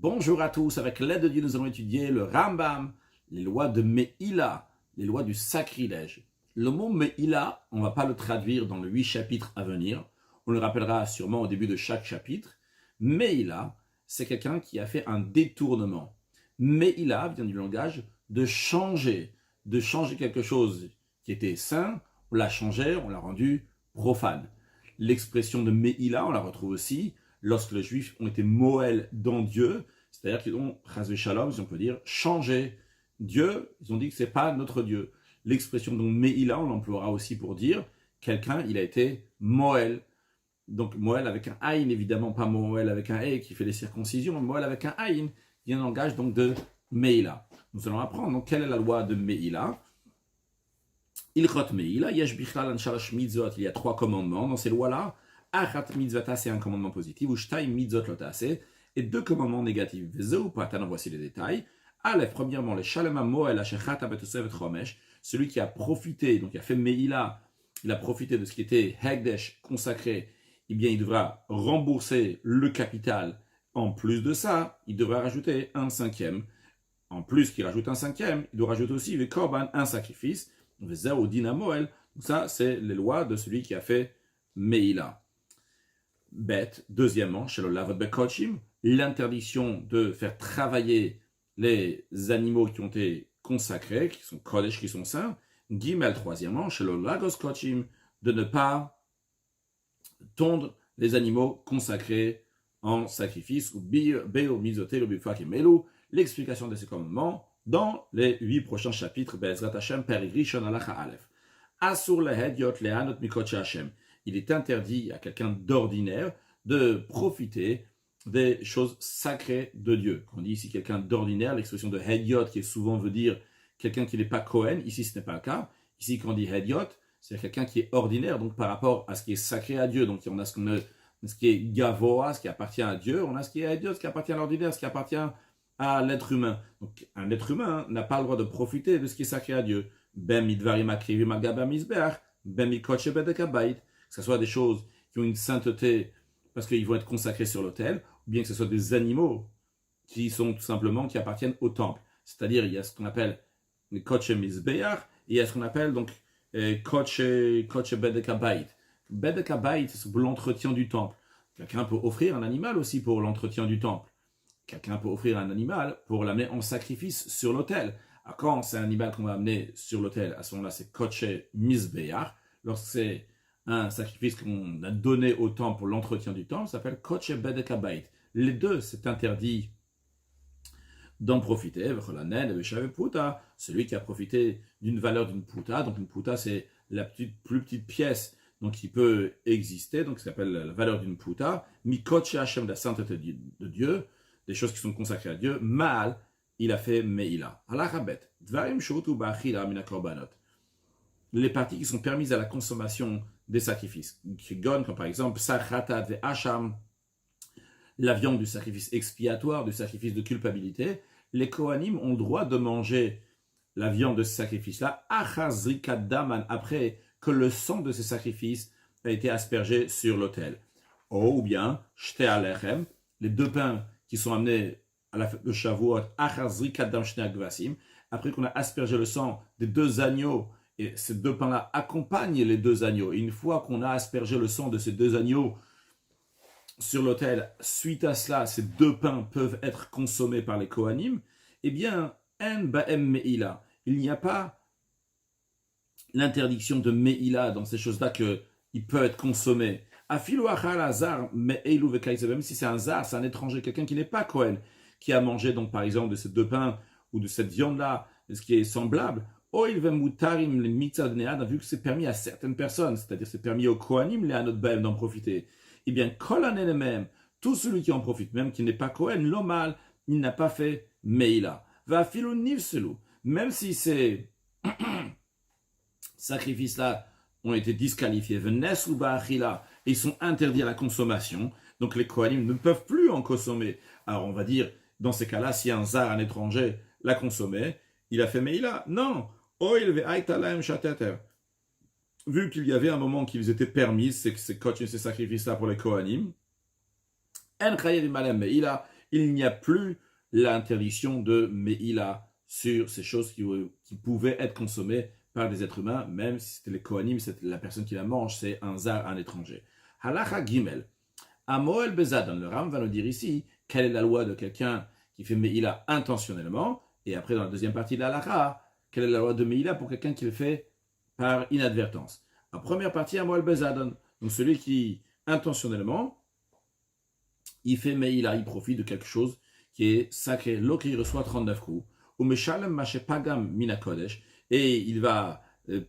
Bonjour à tous, avec l'aide de Dieu, nous allons étudier le Rambam, les lois de Me'ila, les lois du sacrilège. Le mot Me'ila, on ne va pas le traduire dans les 8 chapitres à venir, on le rappellera sûrement au début de chaque chapitre. Me'ila, c'est quelqu'un qui a fait un détournement. Me'ila vient du langage de changer quelque chose qui était saint, on l'a changé, on l'a rendu profane. L'expression de Me'ila, on la retrouve aussi lorsque les Juifs ont été moël dans Dieu, c'est-à-dire qu'ils ont, chas shalom, si on peut dire, changé Dieu, ils ont dit que ce n'est pas notre Dieu. L'expression donc Me'ila, on l'emploiera aussi pour dire quelqu'un, il a été moël. Donc moël avec un aïn, évidemment pas moël avec un e qui fait les circoncisions, moël avec un aïn, il y a un langage donc de Me'ila. Nous allons apprendre donc quelle est la loi de Me'ila. Ilchot Me'ila, yesh bichlal an shalosh mitzvot, il y a 3 commandements dans ces lois-là. Achat mitzvata, c'est un commandement positif, ou shtai mitzvot lotase, et 2 commandements négatifs. Vezeu patan, voici les détails. Aleph, premièrement, le shalema moel ashechat abetosevet chomesh, celui qui a profité, donc qui a fait Me'ila, il a profité de ce qui était hekdesh, consacré, eh bien il devra rembourser le capital. En plus de ça, il devra rajouter un 5e. En plus qu'il rajoute un 5e, il doit rajouter aussi le korban, un sacrifice. Vezeu dina moel, ça c'est les lois de celui qui a fait Me'ila. Bête, deuxièmement, chez le lavot bekochim, l'interdiction de faire travailler les animaux qui ont été consacrés, qui sont kodesh, qui sont saints. Gimel, troisièmement, chez le lagos kochim, de ne pas tondre les animaux consacrés en sacrifice, ou beo mizoté, l'explication de ces commandements dans les 8 prochains chapitres, Be'ezrat Hashem, Perik Rishon Halacha Aleph. Asur lehediot lehanot mikotche Hashem. Il est interdit à quelqu'un d'ordinaire de profiter des choses sacrées de Dieu. Quand on dit ici quelqu'un d'ordinaire, l'expression de hediot qui souvent veut dire quelqu'un qui n'est pas Kohen, ici ce n'est pas le cas. Ici quand on dit hediot, c'est quelqu'un qui est ordinaire, donc par rapport à ce qui est sacré à Dieu. Donc on a ce qui est gavoa, ce qui appartient à Dieu, on a ce qui est hediot, ce qui appartient à l'ordinaire, ce qui appartient à l'être humain. Donc un être humain n'a pas le droit de profiter de ce qui est sacré à Dieu. Ben midvarim akrivim agaba mizbeach, ben mikotche bedekabait. Que ce soit des choses qui ont une sainteté parce qu'ils vont être consacrés sur l'autel, ou bien que ce soit des animaux qui sont tout simplement, qui appartiennent au temple. C'est-à-dire, il y a ce qu'on appelle les koche mizbeach, et il y a ce qu'on appelle donc koche bedekabait. Bedekabait, c'est pour l'entretien du temple. Quelqu'un peut offrir un animal aussi pour l'entretien du temple. Quelqu'un peut offrir un animal pour l'amener en sacrifice sur l'autel. Quand c'est un animal qu'on va amener sur l'autel, à ce moment-là, c'est koche mizbeach. Lorsque c'est un sacrifice qu'on a donné au temple pour l'entretien du temple, ça s'appelle koche bedekabait. Les deux, c'est interdit d'en profiter. Celui qui a profité d'une valeur d'une puta, donc une puta c'est la plus petite pièce donc qui peut exister, donc ça s'appelle la valeur d'une puta. Mi koche Hashem, la sainteté de Dieu, des choses qui sont consacrées à Dieu. Mal, il a fait Me'ila. Halachabet, dvarim shotu ba'achila mina korbanot. Les parties qui sont permises à la consommation des sacrifices. Comme par exemple, Sachatat ve Hacham, la viande du sacrifice expiatoire, du sacrifice de culpabilité. Les Kohanim ont le droit de manger la viande de ce sacrifice-là, Achazrikat Daman, après que le sang de ces sacrifices a été aspergé sur l'autel. Ou bien, Shte Alechem, les 2 pains qui sont amenés à la fête de Shavuot, Achazrikat Dam Shne Agvasim, après qu'on a aspergé le sang des 2 agneaux. Et ces 2 pains-là accompagnent les 2 agneaux. Et une fois qu'on a aspergé le sang de ces 2 agneaux sur l'autel, suite à cela, ces 2 pains peuvent être consommés par les Kohanim, eh bien, en ba'em me'ila, il n'y a pas l'interdiction de me'ila dans ces choses-là qu'il peut être consommé. Afilu achal hazar me'elu vekaïse, même si c'est un zar, c'est un étranger, quelqu'un qui n'est pas Kohen, qui a mangé donc par exemple de ces 2 pains ou de cette viande-là, ce qui est semblable. Vu que c'est permis à certaines personnes, c'est-à-dire c'est permis aux Kohanim, les Hanot Baem d'en profiter, eh bien, Kolanen même, tout celui qui en profite, même qui n'est pas Kohen, l'omal, il n'a pas fait Meila. Va filou nivselu, même si ces sacrifices-là ont été disqualifiés, venesru ba'achila, et ils sont interdits à la consommation, donc les Kohanim ne peuvent plus en consommer. Alors on va dire, dans ces cas-là, si un zar, un étranger, l'a consommé, il a fait Meila. Non. Vu qu'il y avait un moment qu'ils étaient permis, ces sacrifices-là pour les Kohanim, il il n'y a plus l'interdiction de Meïla sur ces choses qui pouvaient être consommées par des êtres humains, même si c'était les Kohanim, c'est la personne qui la mange, c'est un zar, un étranger. Halacha Gimel. Amoel Bezadon, le Ram va nous dire ici quelle est la loi de quelqu'un qui fait Meïla intentionnellement, et après dans la deuxième partie de la Halacha, quelle est la loi de Meïla pour quelqu'un qui le fait par inadvertance. La première partie, Amoel Bezadon, donc celui qui intentionnellement, il fait Meïla, il profite de quelque chose qui est sacré, l'autre il reçoit 39 coups, ou Meshalem Mashe Pagam Mina Kodesh, et il va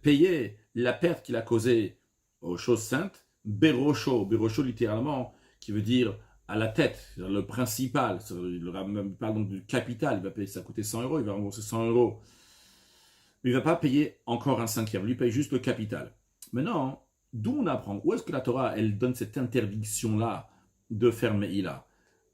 payer la perte qu'il a causée aux choses saintes, Berosho, Berosho littéralement, qui veut dire à la tête, le principal, il parle donc du capital, il va payer, ça a coûté 100 euros, il va rembourser 100 euros. Il ne va pas payer encore un cinquième, lui paye juste le capital. Maintenant, d'où on apprend, où est-ce que la Torah, elle donne cette interdiction-là de faire Meïla?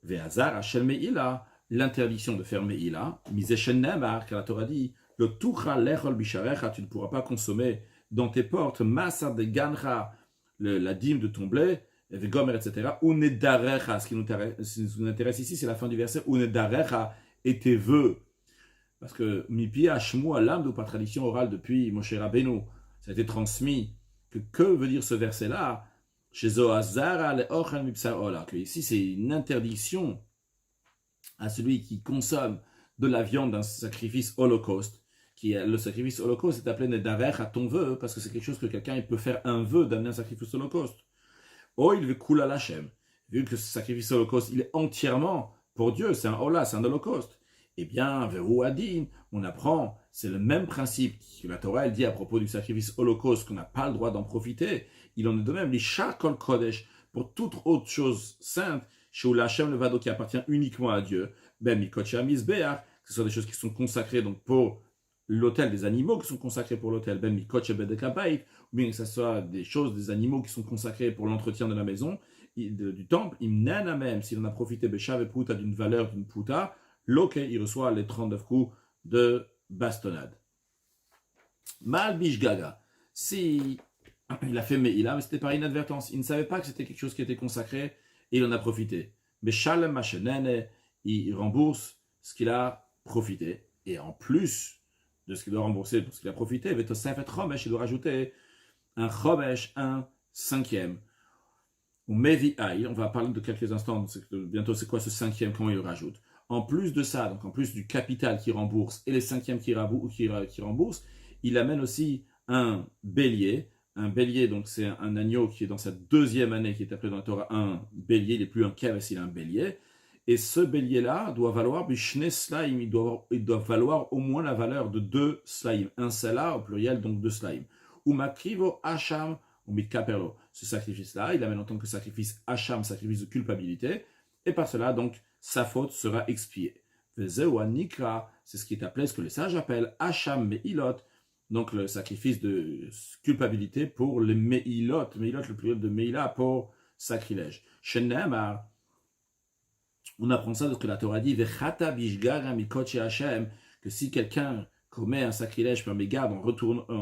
Ve'azar, Hachel Meïla, l'interdiction de faire Meïla, Mizeshen Nemar, car la Torah dit, le Tucha Lechol Bisharecha, tu ne pourras pas consommer dans tes portes, Masa de Ganra, la dîme de ton blé, Gomer, etc. Unedarecha, ce qui nous intéresse ici, c'est la fin du verset, Unedarecha, et tes vœux. Parce que Mipi Hashmu Alam, ou par tradition orale depuis Moshe Rabbeinu, ça a été transmis. Que veut dire ce verset-là? Chez Zohazara le Ochel Mipsar Ola. Que ici, c'est une interdiction à celui qui consomme de la viande d'un sacrifice holocauste. Le sacrifice holocauste est appelé Nedarech à ton vœu, parce que c'est quelque chose que quelqu'un il peut faire un vœu d'amener un sacrifice holocauste. Oh, il veut cool à l'Hachem. Vu que ce sacrifice holocauste, il est entièrement pour Dieu, c'est un Ola, c'est un holocauste. Eh bien, Veru Adin, on apprend, c'est le même principe que la Torah elle dit à propos du sacrifice holocauste, qu'on n'a pas le droit d'en profiter. Il en est de même, l'Isha Kol Kodesh, pour toute autre chose sainte, chez Hachem le Vado qui appartient uniquement à Dieu, ben Mikocha Mizbeach, que ce sont des choses qui sont consacrées donc pour l'autel, des animaux qui sont consacrés pour l'autel, ben Mikocha Bedekabait, ou bien que ce soit des choses, des animaux qui sont consacrés pour l'entretien de la maison, du temple, Imnana même, s'il en a profité, Beshav et Puta d'une valeur d'une Puta, Loke, il reçoit les 39 coups de bastonnade. Mal Bishgaga, si il a fait Meïla, mais c'était par inadvertance. Il ne savait pas que c'était quelque chose qui était consacré et il en a profité. Mais Shalem Machenene, il rembourse ce qu'il a profité. Et en plus de ce qu'il doit rembourser pour ce qu'il a profité, Vetosefet Chomesh, il doit rajouter un Chomesh, un cinquième. Ou Mevi Aïl, on va parler de quelques instants, bientôt c'est quoi ce cinquième, comment il le rajoute. En plus de ça, donc en plus du capital qui rembourse et les cinquièmes qui rembourse, il amène aussi un bélier. Un bélier, donc c'est un agneau qui est dans sa deuxième année, qui est appelé dans la Torah un bélier, il n'est plus un keves, il est un bélier. Et ce bélier-là doit valoir bishne slaim, il doit valoir au moins la valeur de 2 slaim. Un sela au pluriel, donc 2 slaim. Ou makrivo hacham, ou mitkaperlo. Ce sacrifice-là, il amène en tant que sacrifice hacham, sacrifice de culpabilité. Et par cela, donc, sa faute sera expiée. Vezeu nikra, c'est ce qui est appelé, ce que les sages appellent hacham meilot, donc le sacrifice de culpabilité pour les meilot, meilot le pluriel de meila pour sacrilège. Shenemar, on apprend ça de ce que la Torah dit, vechata bishgaga mikoche Hashem, que si quelqu'un commet un sacrilège par mégarde en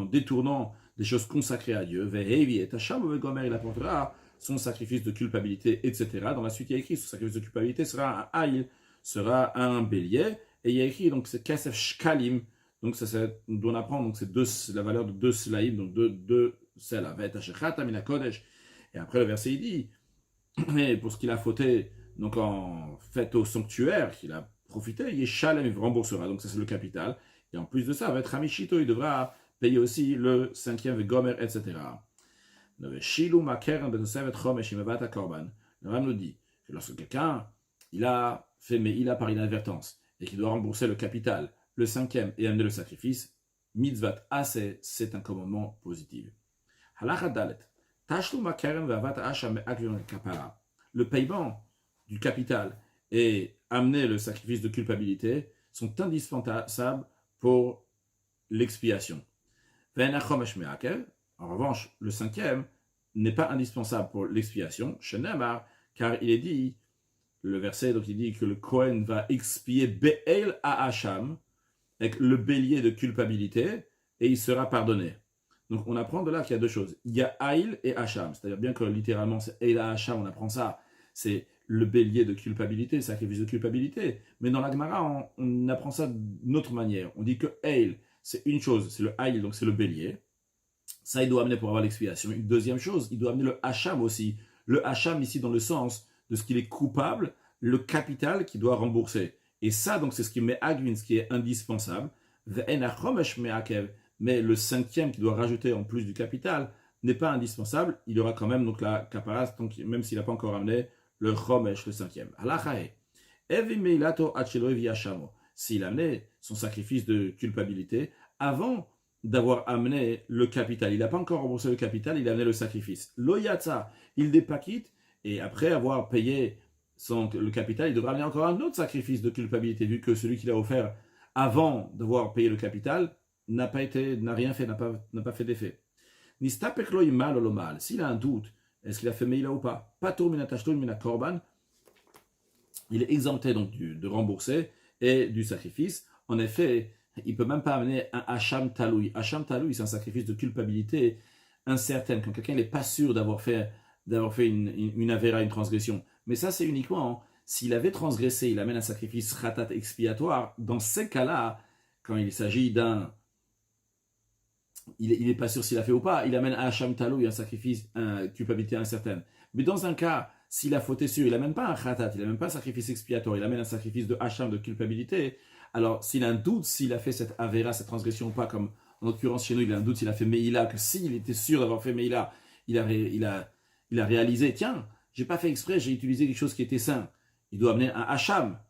détournant des choses consacrées à Dieu, vehevi et Hashem vegomer, il apportera son sacrifice de culpabilité, etc. Dans la suite, il y a écrit, ce sacrifice de culpabilité sera un haïl, sera un bélier, et il y a écrit, donc c'est kesef shkalim, donc ça, on apprend, donc c'est la valeur de 2 slaim, donc 2 sela, et après le verset il dit, et pour ce qu'il a fauté, donc en fait au sanctuaire, qu'il a profité, il est shalem, il remboursera, donc ça c'est le capital, et en plus de ça, va être Hamishito, il devra payer aussi le cinquième gomer, etc. Le Ram nous dit que lorsque quelqu'un il a fait Meïla par inadvertance et qu'il doit rembourser le capital, le cinquième et amener le sacrifice, mitzvat assez, c'est un commandement positif. Le paiement du capital et amener le sacrifice de culpabilité sont indispensables pour l'expiation. En revanche, le cinquième n'est pas indispensable pour l'expiation, car il est dit, le verset, donc il dit que le Kohen va expier Be'el à Hacham, avec le bélier de culpabilité, et il sera pardonné. Donc on apprend de là qu'il y a 2 choses. Il y a Aïl et Hacham, c'est-à-dire bien que littéralement c'est Eil à Hacham, on apprend ça, c'est le bélier de culpabilité, sacrifice de culpabilité. Mais dans la Gemara, on apprend ça d'une autre manière. On dit que Eil, c'est une chose, c'est le Eil, donc c'est le bélier. Ça, il doit amener pour avoir l'expiation. Une deuxième chose, il doit amener le Hacham aussi. Le Hacham ici dans le sens de ce qu'il est coupable, le capital qu'il doit rembourser. Et ça, donc, c'est ce qui met Agvin, ce qui est indispensable. Mais le cinquième qu'il doit rajouter en plus du capital n'est pas indispensable. Il y aura quand même donc la kaparas, donc même s'il n'a pas encore amené le chomesh, le cinquième. S'il a amené son sacrifice de culpabilité avant d'avoir amené le capital, il n'a pas encore remboursé le capital, il a amené le sacrifice. Loyatsa, il dépakite, et après avoir payé le capital, il devra amener encore un autre sacrifice de culpabilité, vu que celui qu'il a offert avant d'avoir payé le capital n'a rien fait, n'a pas fait d'effet. S'il a un doute, est-ce qu'il a fait Meila ou pas? Il est exempté donc de rembourser et du sacrifice. En effet, il ne peut même pas amener un Hacham Taloui. Hacham Taloui, c'est un sacrifice de culpabilité incertaine, quand quelqu'un n'est pas sûr d'avoir fait une avéra, une transgression. Mais ça, c'est uniquement s'il avait transgressé, il amène un sacrifice ratat expiatoire. Dans ces cas-là, quand il s'agit il n'est pas sûr s'il a fait ou pas, il amène un Hacham Taloui, un sacrifice, une culpabilité incertaine. Mais dans un cas, s'il a fauté sûr, il n'amène pas un ratat, il n'amène pas un sacrifice expiatoire, il amène un sacrifice de Hacham, de culpabilité. Alors, s'il a un doute s'il a fait cette avéra, cette transgression ou pas, comme en l'occurrence chez nous, il a un doute s'il a fait Meïla, que s'il était sûr d'avoir fait Meïla, il a réalisé, tiens, j'ai pas fait exprès, j'ai utilisé quelque chose qui était sain. Il doit amener un Hacham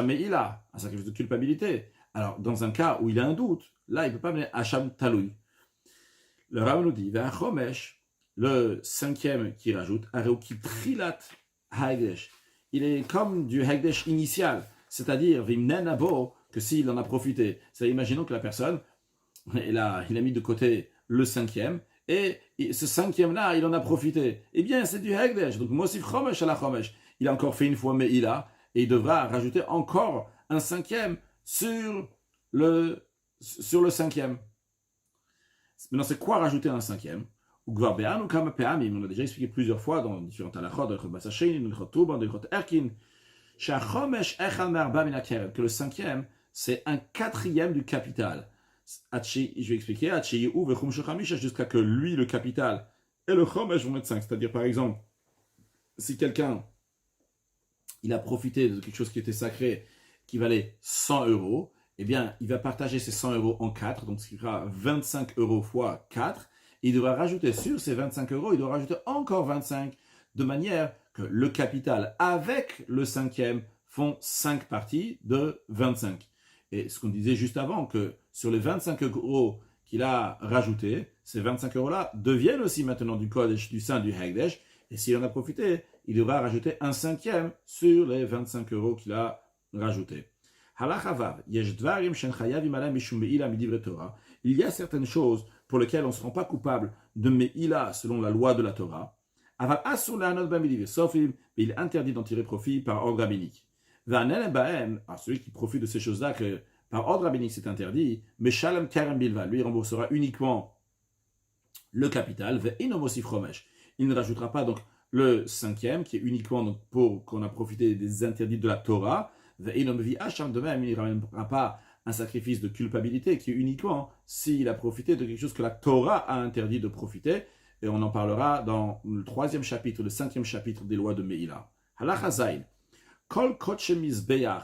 Meïla, un sacrifice de culpabilité. Alors, dans un cas où il a un doute, là, il ne peut pas amener Hacham Taloui. Le Rav nous dit, le cinquième qui rajoute, Areuki Trilat Hagdesh. Il est comme du Hagdesh initial, c'est-à-dire Vimnenabo, que s'il en a profité. C'est-à-dire, imaginons que la personne, il a mis de côté le cinquième, et ce cinquième-là, il en a profité. Eh bien, c'est du Hagdesh. Donc, Mosif Chomesh à la Chomesh. Il a encore fait une fois, mais et il devra rajouter encore un cinquième sur le cinquième. Maintenant, c'est quoi rajouter un cinquième? On a déjà expliqué plusieurs fois dans différentes halachot, dans le Basachin, dans le Touban, dans le Erkin, que le cinquième, c'est un quatrième du capital. Je vais expliquer, jusqu'à que lui, le capital, et le chomesh vont mettre 5. C'est-à-dire, par exemple, si quelqu'un il a profité de quelque chose qui était sacré, qui valait 100 euros, eh bien, il va partager ces 100 euros en 4, donc ce qui fera 25 euros fois 4. Et il devra rajouter sur ces 25 euros, il doit rajouter encore 25, de manière que le capital avec le cinquième font 5 parties de 25. Et ce qu'on disait juste avant, que sur les 25 euros qu'il a rajoutés, ces 25 euros-là deviennent aussi maintenant du Kodesh, du sein du Hagdesh, et s'il en a profité, il devra rajouter un cinquième sur les 25 euros qu'il a rajoutés. Il y a certaines choses pour lesquelles on ne se rend pas coupable de Meïla selon la loi de la Torah. Sauf il est interdit d'en tirer profit par ordre rabbinique. Celui qui profite de ces choses-là, que par ordre rabbinique c'est interdit, mais Shalom Kerem Bilva, lui remboursera uniquement le capital, il ne rajoutera pas donc le cinquième, qui est uniquement donc pour qu'on a profité des interdits de la Torah. De même, il ne ramènera pas un sacrifice de culpabilité, qui est uniquement s'il a profité de quelque chose que la Torah a interdit de profiter. Et on en parlera dans le 3e chapitre, le 5e chapitre des lois de Meïla. Halacha Zayin. Kol koche mizbeach.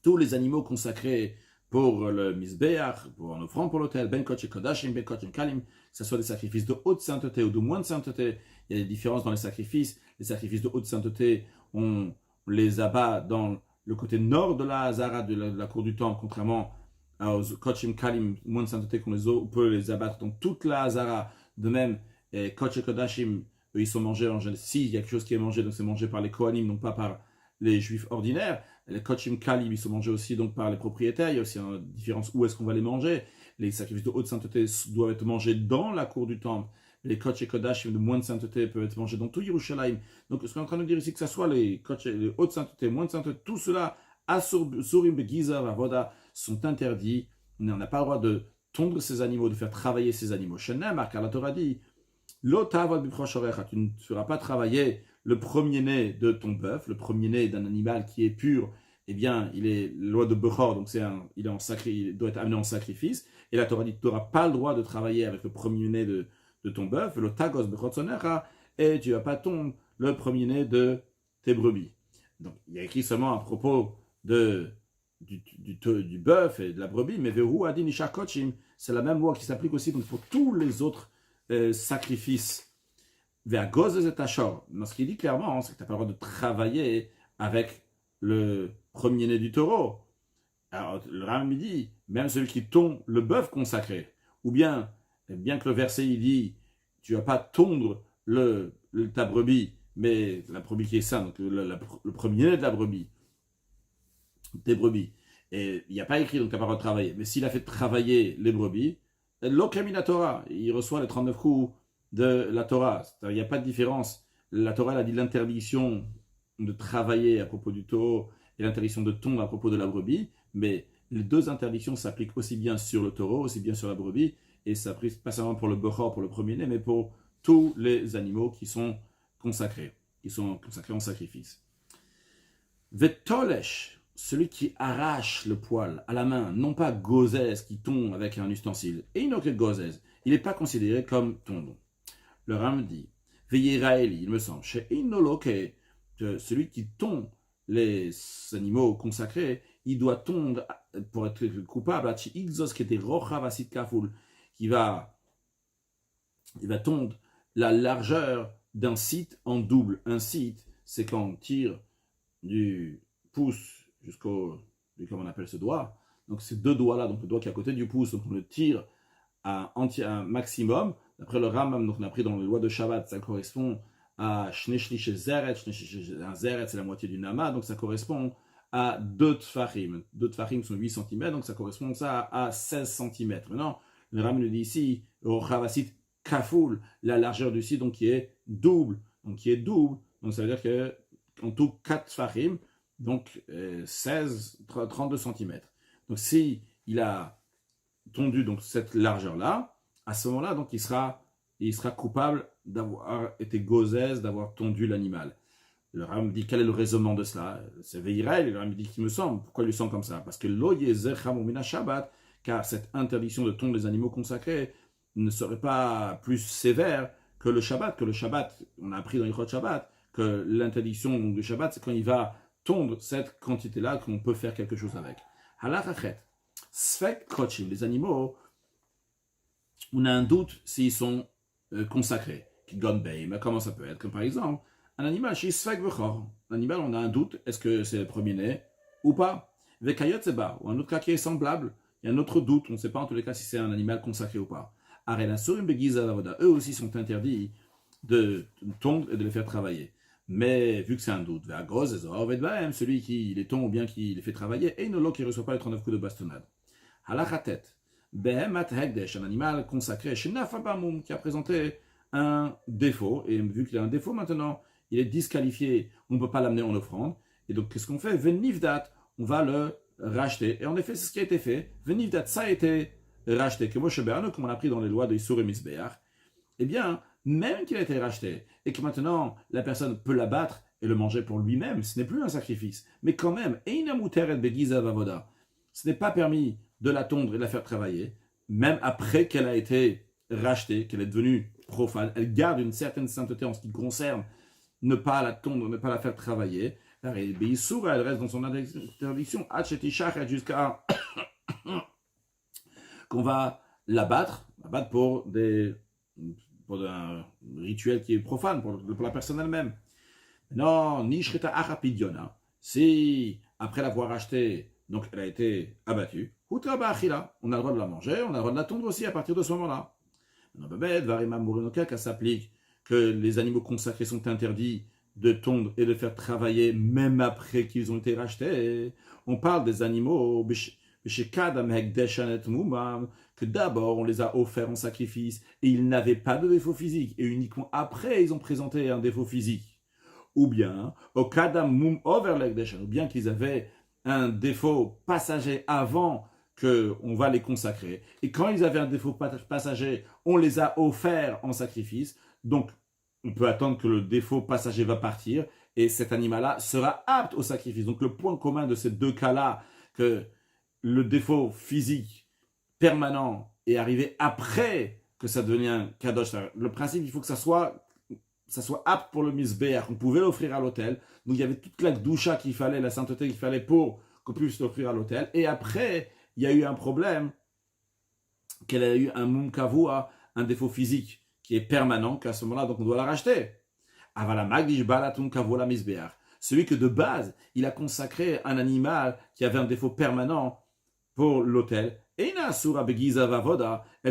Tous les animaux consacrés pour le mizbeach, pour une offrande pour l'autel, ben koche kodashim, ben koche kalim, que ce soit des sacrifices de haute sainteté ou de moindre sainteté. Il y a des différences dans les sacrifices. Les sacrifices de haute sainteté, on les abat dans le côté nord de la Hazara, de la cour du temple, contrairement aux kochim kalim, moins de sainteté on peut les abattre dans toute la Hazara. De même, koch et kodashim, ils sont mangés en général. S'il y a quelque chose qui est mangé, donc c'est mangé par les kohanim, donc pas par les juifs ordinaires. Les kochim kalim, ils sont mangés aussi donc par les propriétaires. Il y a aussi une différence où est-ce qu'on va les manger. Les sacrifices de haute sainteté doivent être mangés dans la cour du temple. Les koch et kodashim de moins de sainteté peuvent être mangés dans tout Yerushalayim. Donc, ce qu'on est en train de dire ici, que ce soit les hautes sainteté, moins de sainteté, tout cela, Asurim Begiza, Vavoda, sont interdits. On n'a pas le droit de tondre ces animaux, de faire travailler ces animaux. Shenemar, car la Torah dit, tu ne feras pas travailler le premier-né de ton bœuf, le premier-né d'un animal qui est pur, eh bien, il est loi de Bechor, donc il doit être amené en sacrifice. Et la Torah dit, tu n'auras pas le droit de travailler avec le premier-né de ton bœuf, le tagos bechotzonecha, et tu ne vas pas tondre le premier-né de tes brebis. Donc, il y a écrit seulement à propos du bœuf et de la brebis, mais vehu adin isha kochim, c'est la même loi qui s'applique aussi donc, pour tous les autres sacrifices. Ve'agozes et tachor. Ce qu'il dit clairement, c'est que tu n'as pas le droit de travailler avec le premier-né du taureau. Alors, le Rambam dit, même celui qui tond le bœuf consacré, ou bien que le verset il dit, tu ne vas pas tondre ta brebis, mais la brebis qui est sainte, donc le premier-né de la brebis, des brebis. Et il n'y a pas écrit, donc tu n'as pas le droit de travailler. Mais s'il a fait travailler les brebis, l'okramina Torah, il reçoit les 39 coups de la Torah. Il n'y a pas de différence. La Torah elle a dit l'interdiction de travailler à propos du taureau et l'interdiction de tondre à propos de la brebis, mais les deux interdictions s'appliquent aussi bien sur le taureau, aussi bien sur la brebis, et ça s'applique pas seulement pour le bechor, pour le premier-né, mais pour tous les animaux qui sont consacrés en sacrifice. Vetolesh, celui qui arrache le poil à la main, non pas gozès qui tond avec un ustensile, et inoke gozès, il n'est pas considéré comme tondon. Le Ram dit, Veyiraeli, il me semble, chez inoloke, celui qui tond les animaux consacrés, il doit tondre pour être coupable, il va tondre la largeur d'un site en double. Un site, c'est quand on tire du pouce jusqu'au, comment on appelle ce doigt. Donc ces deux doigts-là, donc le doigt qui est à côté du pouce, donc on le tire à un maximum. D'après le Rambam, donc on a pris dans les lois de Shabbat, ça correspond à Shnei Shlish Zeret. Un Zeret, c'est la moitié du Nama, donc ça correspond à 2 tfachim. 2 tfachim sont 8 cm, donc ça correspond à 16 cm. Maintenant, le Rambam nous dit ici, Rochavasit Kafoul, la largeur du site, donc qui est double. Donc ça veut dire que en tout 4 tfachim, donc 32 cm. Donc si il a tondu donc cette largeur-là, à ce moment-là, donc il sera coupable d'avoir été gozès, d'avoir tondu l'animal. Le Rambam dit quel est le raisonnement de cela. C'est Veirael, le Rambam dit qu'il me semble. Pourquoi il lui semble comme ça? Parce que lo yezer chamor mina Shabbat, car cette interdiction de tondre les animaux consacrés ne serait pas plus sévère que le Shabbat. Que le Shabbat, on a appris dans l'Ichot Shabbat que l'interdiction du Shabbat, c'est quand il va tondre cette quantité-là qu'on peut faire quelque chose avec. Halachachet, sfek kochim, les animaux, on a un doute s'ils sont consacrés. Mais comment ça peut être? Comme par exemple, un animal, un animal, on a un doute, est-ce que c'est le premier-né ou pas? Vekayot seba, ou un autre cas qui est semblable, il y a un autre doute, on ne sait pas en tous les cas si c'est un animal consacré ou pas. Eux aussi sont interdits de tondre et de les faire travailler. Mais vu que c'est un doute, celui qui les tond ou bien qui les fait travailler, et une qui ne reçoit pas les 39 coups de bastonnade. Halachatet, behemat hekdesh, un animal consacré, shenafabamum, qui a présenté un défaut, et vu qu'il a un défaut maintenant, il est disqualifié, on ne peut pas l'amener en offrande, et donc qu'est-ce qu'on fait? Venivdat, on va le racheter, et en effet c'est ce qui a été fait, venivdat, ça a été racheté, comme on a appris dans les lois de Issur et Misbeach, eh bien, même qu'il a été racheté, et que maintenant la personne peut l'abattre et le manger pour lui-même, ce n'est plus un sacrifice, mais quand même, ce n'est pas permis de la tondre et de la faire travailler, même après qu'elle a été rachetée, qu'elle est devenue profane, elle garde une certaine sainteté en ce qui concerne ne pas la tondre, ne pas la faire travailler. Elle reste dans son interdiction jusqu'à qu'on va l'abattre pour un rituel qui est profane, pour la personne elle-même. Non, nishrita achapidiona. Si, après l'avoir acheté, donc elle a été abattue, on a le droit de la manger, on a le droit de la tondre aussi à partir de ce moment-là. Ça s'applique que les animaux consacrés sont interdits de tondre et de faire travailler même après qu'ils ont été rachetés. On parle des animaux que d'abord on les a offerts en sacrifice et ils n'avaient pas de défaut physique et uniquement après ils ont présenté un défaut physique. Ou bien ou bien qu'ils avaient un défaut passager avant qu'on va les consacrer. Et quand ils avaient un défaut passager, on les a offerts en sacrifice. Donc, on peut attendre que le défaut passager va partir et cet animal-là sera apte au sacrifice. Donc le point commun de ces deux cas-là, que le défaut physique permanent est arrivé après que ça devenait un kadosh. Le principe, il faut que ça soit apte pour le misbéach. On pouvait l'offrir à l'hôtel. Donc il y avait toute la doucha qu'il fallait, la sainteté qu'il fallait pour qu'on puisse l'offrir à l'hôtel. Et après, il y a eu un problème, qu'elle a eu un mumkavua, un défaut physique qui est permanent, qu'à ce moment-là, donc on doit la racheter. Avala magdish balatun kavola misbéach. Celui que de base, il a consacré un animal qui avait un défaut permanent pour l'autel. Elle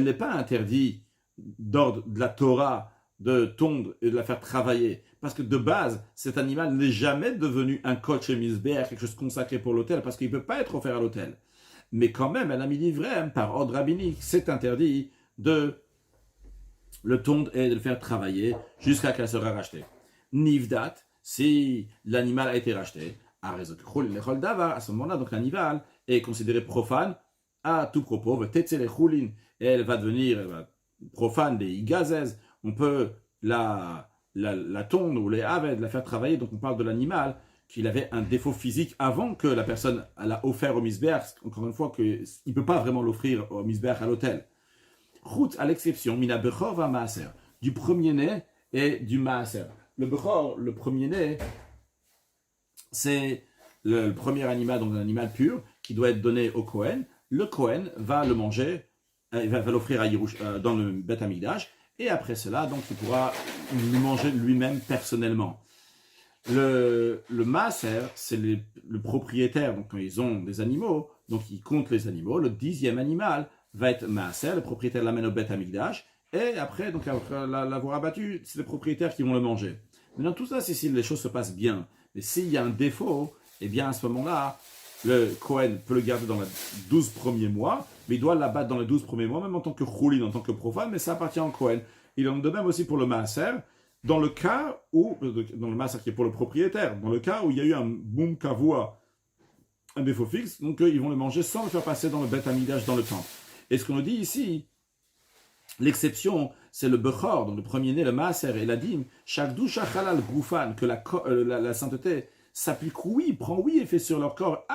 n'est pas interdite d'ordre de la Torah de tondre et de la faire travailler. Parce que de base, cet animal n'est jamais devenu un coach et misbéach, quelque chose consacré pour l'autel, parce qu'il ne peut pas être offert à l'autel. Mais quand même, elle a mis l'ivrem par ordre rabbinique. C'est interdit de le tondre et de le faire travailler jusqu'à qu'elle sera rachetée. Nivdat, si l'animal a été racheté, à ce moment-là, donc l'animal est considéré profane à tout propos. Et elle va devenir profane des igazes. On peut la tondre ou les aved, la faire travailler. Donc on parle de l'animal qu'il avait un défaut physique avant que la personne l'a offert au misbéach. Encore une fois, il ne peut pas vraiment l'offrir au misbéach à l'hôtel. Route à l'exception, mina bechor va maaser, du premier-né et du maaser. Le bechor, le premier-né, c'est le premier animal, donc un animal pur, qui doit être donné au Kohen. Le Kohen va le manger, va l'offrir à dans le Beth Amikdash, et après cela, donc il pourra le manger lui-même personnellement. Le maaser, c'est le propriétaire, donc quand ils ont des animaux, donc ils comptent les animaux. Le 10e animal va être maaser, le propriétaire l'amène au Beth Amikdash, et après, donc après l'avoir abattu, c'est les propriétaires qui vont le manger. Maintenant, tout ça, c'est si les choses se passent bien. Mais s'il y a un défaut, eh bien à ce moment-là, le Kohen peut le garder dans les 12 premiers mois, mais il doit l'abattre dans les 12 premiers mois, même en tant que choulin, en tant que profane, mais ça appartient au Kohen. Il en est de même aussi pour le maaser, dans le cas où, dans le maaser qui est pour le propriétaire, dans le cas où il y a eu un boum kavua, un défaut fixe, donc ils vont le manger sans le faire passer dans le Beth Amikdash, dans le temple. Et ce qu'on nous dit ici, l'exception, c'est le bechor, donc le premier-né, le maaser et la dîme, chaque doucha halal goufan, que la sainteté s'applique, oui, prend oui effet sur leur corps,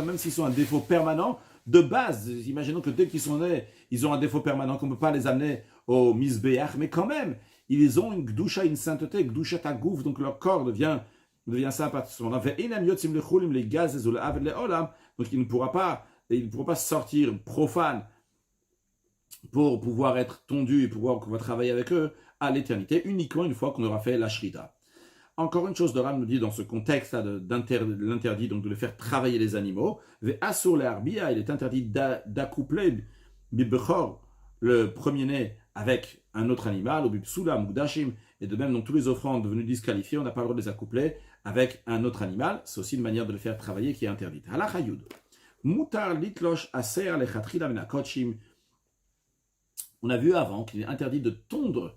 même s'ils sont un défaut permanent, de base, imaginons que dès qu'ils sont nés, ils ont un défaut permanent, qu'on ne peut pas les amener au misbéach, mais quand même, ils ont une gdusha, une sainteté, gdusha tagouf, donc leur corps devient ça à partir de ce moment-là. Donc il ne pourra pas sortir profane pour pouvoir être tondu et pouvoir travailler avec eux à l'éternité, uniquement une fois qu'on aura fait la shrita. Encore une chose, le Ram nous dit dans ce contexte de l'interdit, donc de le faire travailler les animaux, il est interdit d'accoupler bibechor, le premier-né, avec un autre animal, ou bibsula, mugdashim, et de même dans tous les offrandes devenues disqualifiées, on n'a pas le droit de les accoupler avec un autre animal. C'est aussi une manière de le faire travailler qui est interdite. Halachayud. Mutar litlosh aser lechatrila menakochim. On a vu avant qu'il est interdit de tondre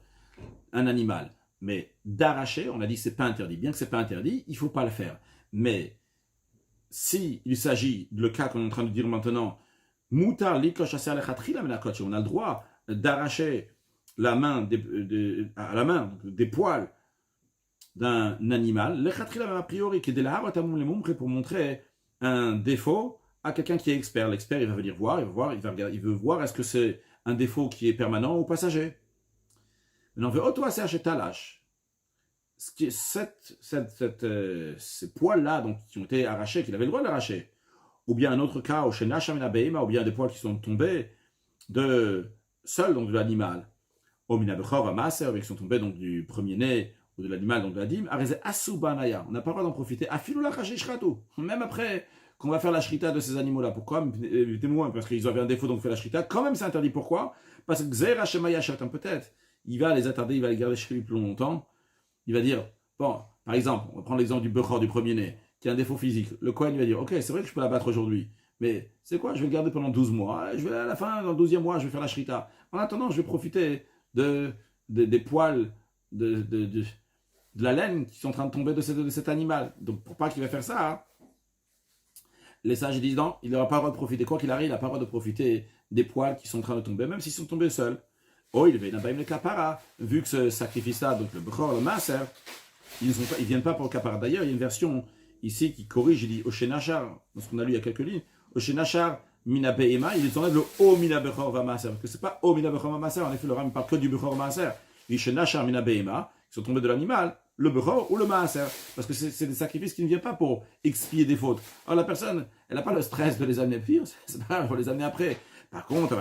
un animal. Mais d'arracher, on a dit que ce n'est pas interdit. Bien que ce n'est pas interdit, il ne faut pas le faire. Mais s'il s'agit de le cas qu'on est en train de dire maintenant, mutar litlosh aser lechatrila menakochim, on a le droit d'arracher la main des poils d'un animal, lechatrila a priori, qui est de la pour montrer un défaut à quelqu'un qui est expert. L'expert, il va venir voir, il veut voir est-ce que c'est un défaut qui est permanent ou passager. Maintenant, ces poils-là donc, qui ont été arrachés, qu'il avait le droit de l'arracher, ou bien un autre cas, ou bien des poils qui sont tombés seuls donc de l'animal, ou qui sont tombés donc du premier-né, ou de l'animal, donc de la dîme, on n'a pas le droit d'en profiter. Même après qu'on va faire la shrita de ces animaux-là. Pourquoi? Parce qu'ils avaient un défaut, donc on fait la shrita. Quand même, c'est interdit. Pourquoi? Parce que peut-être, il va les attarder, il va les garder chez lui plus longtemps. Il va dire, bon, par exemple, on va prendre l'exemple du bechor, du premier-né, qui a un défaut physique. Le Kohen, il va dire, ok, c'est vrai que je peux l'abattre aujourd'hui, mais c'est quoi? Je vais le garder pendant 12 mois. Je vais à la fin, dans le 12e mois, je vais faire la shrita. En attendant, je vais profiter des poils, de la laine qui sont en train de tomber de cet animal. Donc, pour pas qu'il va faire ça, les sages disent non, il n'aura pas le droit de profiter. Quoi qu'il arrive, il n'a pas le droit de profiter des poils qui sont en train de tomber, même s'ils sont tombés seuls. Oh, il veut le kapara, vu que ce sacrifice-là, donc le Bechor, le Maaser, ils ne viennent pas pour le kapara. D'ailleurs, il y a une version ici qui corrige, il dit Oshenachar, dans ce qu'on a lu il y a quelques lignes, Oshenachar mina be'ema, il enlève le O mina Bechor va Maaser, parce que c'est pas O mina Bechor va Maaser, en effet, le Ram ne parle que du Bechor Maaser. Il dit Oshenachar mina be'ema, qui sont tombés de l'animal, le Bechor ou le Maaser, parce que c'est des sacrifices qui ne viennent pas pour expier des fautes. Alors la personne, elle n'a pas le stress de les amener pire, c'est pas grave, il faut les amener après. Par contre,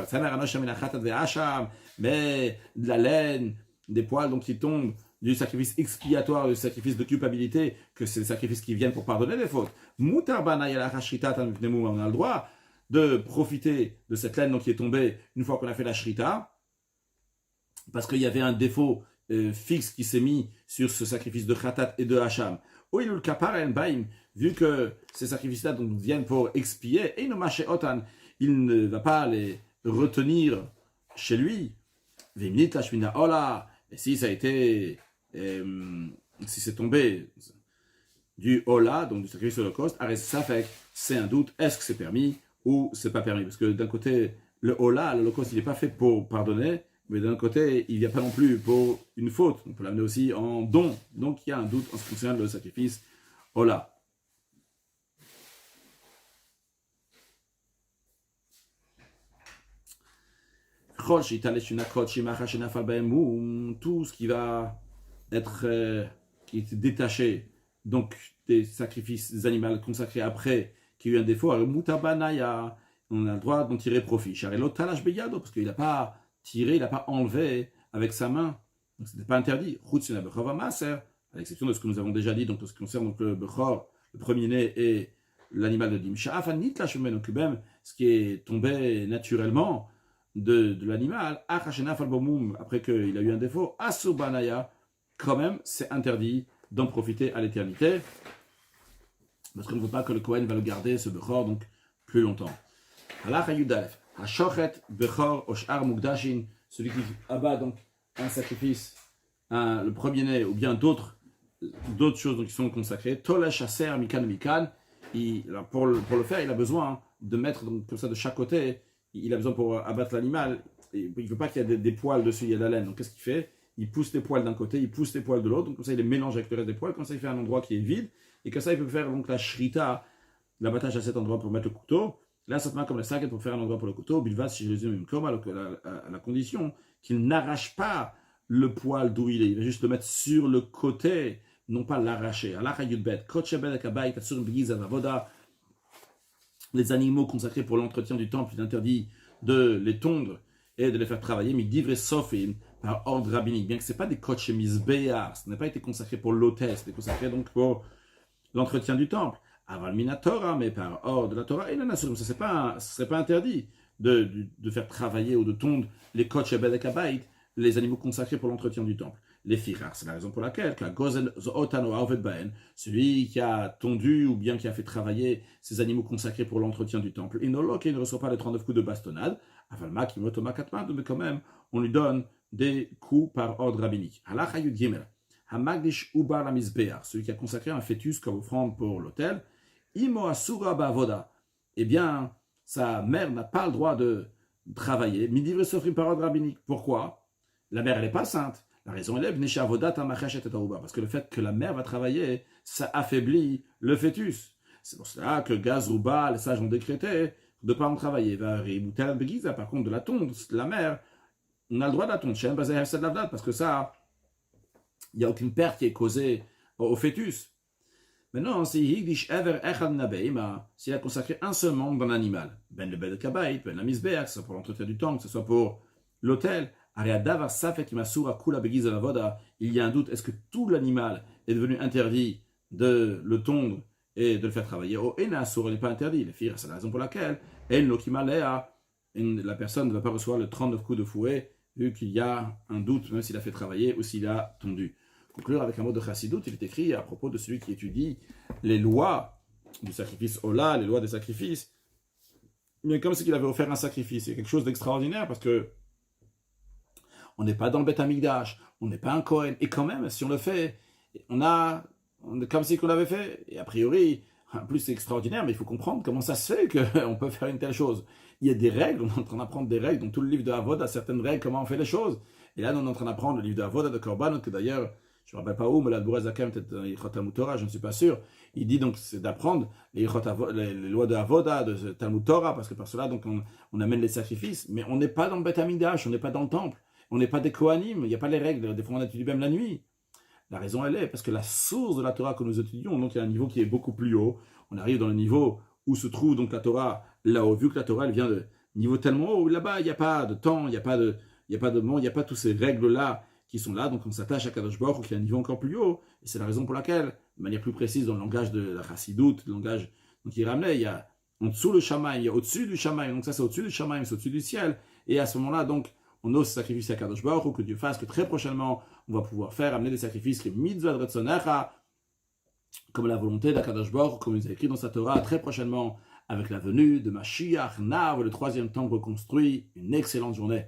mais de la laine, des poils donc qui tombent, du sacrifice expiatoire, du sacrifice de culpabilité, que c'est des sacrifices qui viennent pour pardonner les fautes. On a le droit de profiter de cette laine donc, qui est tombée une fois qu'on a fait la shrita, parce qu'il y avait un défaut fixe qui s'est mis sur ce sacrifice de khatat et de hacham. Vu que ces sacrifices-là viennent pour expier, il ne va pas les retenir chez lui. Et si ça a été, si c'est tombé du hola, donc du sacrifice holocauste, c'est un doute, est-ce que c'est permis ou c'est pas permis? Parce que d'un côté, le hola, l'holocauste, il n'est pas fait pour pardonner, mais d'un côté, il n'y a pas non plus pour une faute. On peut l'amener aussi en don. Donc il y a un doute en ce qui concerne le sacrifice hola. Tout ce qui va être qui est détaché donc des sacrifices des animaux consacrés après qu'il y a eu un défaut, on a le droit d'en tirer profit. Parce qu'il n'a pas tiré, il n'a pas enlevé avec sa main, donc ce n'était pas interdit. À l'exception de ce que nous avons déjà dit, donc en ce qui concerne donc, le Bechor, le premier-né et l'animal de Dimsha, ce qui est tombé naturellement de l'animal, après qu'il a eu un défaut, Asubanaya, quand même, c'est interdit d'en profiter à l'éternité, parce qu'on ne veut pas que le Kohen va le garder, ce Bechor, donc plus longtemps. Celui qui abat donc un sacrifice, le premier-né, ou bien d'autres choses donc, qui sont consacrées, Tolesh Aser Mikan Mikan, pour le faire, il a besoin de mettre donc, comme ça de chaque côté. Il a besoin pour abattre l'animal, il ne veut pas qu'il y ait des poils dessus, il y a de la laine. Donc qu'est-ce qu'il fait? Il pousse les poils d'un côté, il pousse les poils de l'autre, donc comme ça il les mélange avec le reste des poils, comme ça il fait un endroit qui est vide, et comme ça il peut faire donc la shrita, l'abattage à cet endroit pour mettre le couteau. Là, ça te met comme la saquette pour faire un endroit pour le couteau, bilvas, si je résume, comme à la condition qu'il n'arrache pas le poil d'où il est, il va juste le mettre sur le côté, non pas l'arracher. Les animaux consacrés pour l'entretien du temple, il est interdit de les tondre et de les faire travailler, mais d'ivrer sofim par ordre rabbinique, bien que ce n'est pas des kodesh mizbeach, ce n'a pas été consacré pour l'autel, c'était consacré donc pour l'entretien du temple. Aval minatora, mais par ordre de la Torah, et non, ça ne serait pas interdit de faire travailler ou de tondre les kodesh bedek les animaux consacrés pour l'entretien du temple. Les firars, c'est la raison pour laquelle celui qui a tondu ou bien qui a fait travailler ces animaux consacrés pour l'entretien du temple, il ne reçoit pas les 39 coups de bastonnade, mais quand même, on lui donne des coups par ordre rabbinique. Celui qui a consacré un fœtus comme offrande pour l'autel, eh bien, sa mère n'a pas le droit de travailler, par ordre rabbinique. Pourquoi? La mère, elle n'est pas sainte. La raison est parce que le fait que la mère va travailler, ça affaiblit le fœtus. C'est pour cela que Gazrouba, les sages ont décrété de ne pas en travailler. Par contre, de la tonde, la mère, on a le droit de la tonde. Parce que ça, il n'y a aucune perte qui est causée au fœtus. Maintenant, s'il a consacré un seul membre d'un animal, ben le bed de kabaït, ben la misbeach, que ce soit pour l'entretien du temple, que ce soit pour l'autel, il y a un doute, est-ce que tout l'animal est devenu interdit de le tondre et de le faire travailler? Il n'est pas interdit. C'est la raison pour laquelle la personne ne va pas recevoir les 39 coups de fouet, vu qu'il y a un doute, même s'il a fait travailler ou s'il a tondu. Conclure avec un mot de Chassidut, il est écrit à propos de celui qui étudie les lois du sacrifice Ola, les lois des sacrifices, mais comme si il avait offert un sacrifice. C'est quelque chose d'extraordinaire parce que on n'est pas dans le Beth Amikdash, on n'est pas un Kohen, et quand même, si on le fait, on est comme si on l'avait fait, et a priori, En plus, c'est extraordinaire, mais il faut comprendre comment ça se fait qu'on peut faire une telle chose. Il y a des règles, on est en train d'apprendre des règles. Dans tout le livre de Avod, a certaines règles, comment on fait les choses. Et là, on est en train d'apprendre le livre de Avod, de Korban, que d'ailleurs, je ne me rappelle pas où, mais là, Zakem, peut-être dans Talmud Torah, je ne suis pas sûr. Il dit donc, c'est d'apprendre les lois de Avoda, de Talmud Torah, parce que par cela, donc, on amène les sacrifices. Mais on n'est pas dans le Beth Amidash, on n'est pas dans le temple, on n'est pas des Kohanim, il n'y a pas les règles. Des fois, on étudie même la nuit. La raison, elle est parce que la source de la Torah que nous étudions, donc il y a un niveau qui est beaucoup plus haut. On arrive dans le niveau où se trouve donc la Torah là-haut. Vu que la Torah, elle vient de niveau tellement haut, là-bas, il n'y a pas de temps, il n'y a pas de monde, il n'y a pas toutes ces règles-là qui sont là. Donc on s'attache à Kadosh Baruch Hu qui a un niveau encore plus haut. Et c'est la raison pour laquelle, de manière plus précise, dans le langage de la Chassidoute, le langage donc, il ramenait, il y a en dessous le Shamaïm, il y a au-dessus du Shamaïm. Donc ça, c'est au-dessus du Shamaïm, c'est au-dessus du ciel. Et à ce moment-là, donc, on ose sacrifier à Kadosh Baruch Hu, que Dieu fasse, que très prochainement, on va pouvoir faire, amener des sacrifices, les mitzvah de Retzonecha, comme la volonté d'Akadosh Baruch Hu, comme il est écrit dans sa Torah, très prochainement, avec la venue de Mashiach, Nav, le troisième temple reconstruit. Une excellente journée.